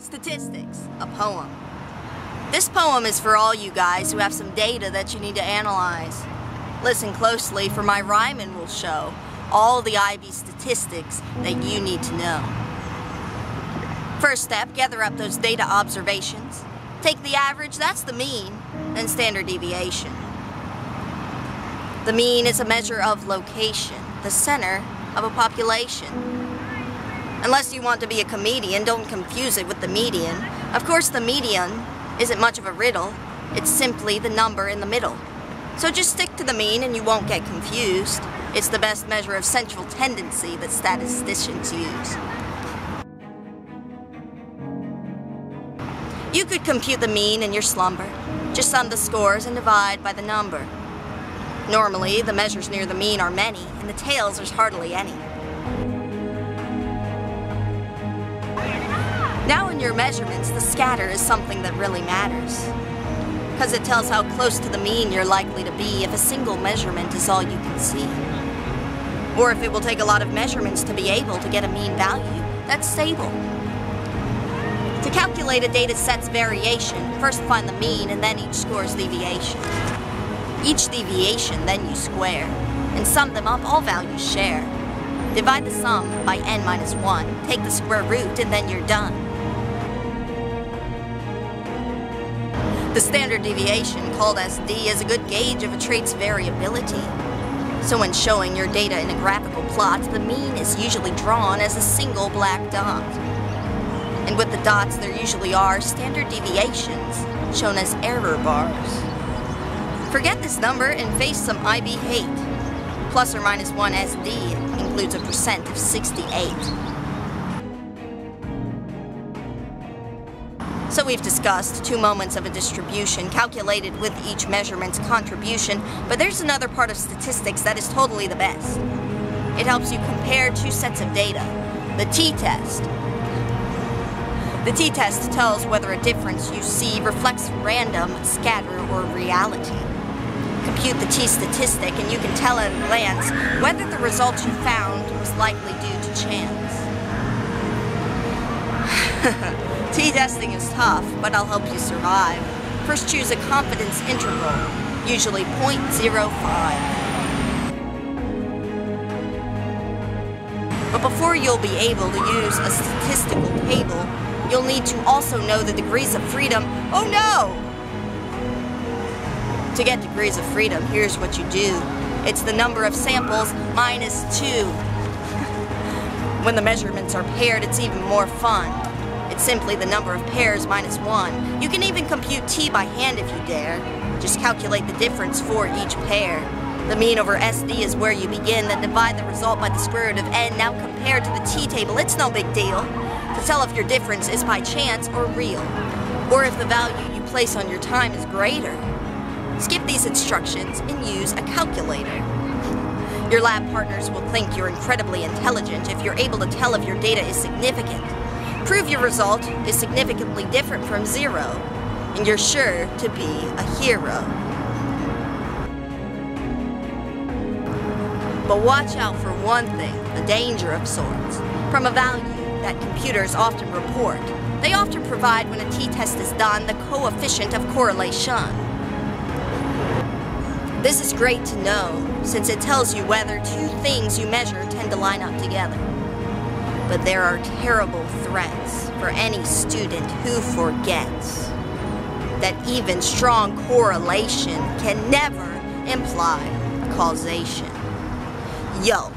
Statistics, a poem. This poem is for all you guys who have some data that you need to analyze. Listen closely, for my rhymin will show all the IB statistics that you need to know. First step, gather up those data observations. Take the average, that's the mean, then standard deviation. The mean is a measure of location, the center of a population. Unless you want to be a comedian, don't confuse it with the median. Of course, the median isn't much of a riddle. It's simply the number in the middle. So just stick to the mean and you won't get confused. It's the best measure of central tendency that statisticians use. You could compute the mean in your slumber. Just sum the scores and divide by the number. Normally, the measures near the mean are many, and the tails there's hardly any. Now in your measurements, the scatter is something that really matters, because it tells how close to the mean you're likely to be if a single measurement is all you can see. Or if it will take a lot of measurements to be able to get a mean value that's stable. To calculate a data set's variation, first find the mean and then each score's deviation. Each deviation then you square, and sum them up, all values share. Divide the sum by n-1, take the square root, and then you're done. The standard deviation, called SD, is a good gauge of a trait's variability. So when showing your data in a graphical plot, the mean is usually drawn as a single black dot. And with the dots there usually are standard deviations, shown as error bars. Forget this number and face some IB hate. Plus or minus 1 SD includes a percent of 68. So we've discussed 2 moments of a distribution calculated with each measurement's contribution, but there's another part of statistics that is totally the best. It helps you compare 2 sets of data, the t-test. The t-test tells whether a difference you see reflects random, scatter, or reality. Compute the t-statistic and you can tell at a glance whether the result you found was likely due to chance. T-testing is tough, but I'll help you survive. First choose a confidence interval, usually 0.05. But before you'll be able to use a statistical table, you'll need to also know the degrees of freedom. Oh no! To get degrees of freedom, here's what you do. It's the number of samples minus 2. When the measurements are paired, it's even more fun. It's simply the number of pairs minus 1. You can even compute t by hand if you dare. Just calculate the difference for each pair. The mean over SD is where you begin, then divide the result by the square root of n. Now compared to the t-table, it's no big deal to tell if your difference is by chance or real, or if the value you place on your time is greater. Skip these instructions and use a calculator. Your lab partners will think you're incredibly intelligent if you're able to tell if your data is significant. Prove your result is significantly different from 0, and you're sure to be a hero. But watch out for one thing, a danger of sorts. From a value that computers often report, they often provide when a t-test is done the coefficient of correlation. This is great to know, since it tells you whether 2 things you measure tend to line up together. But there are terrible threats for any student who forgets that even strong correlation can never imply causation. Yo.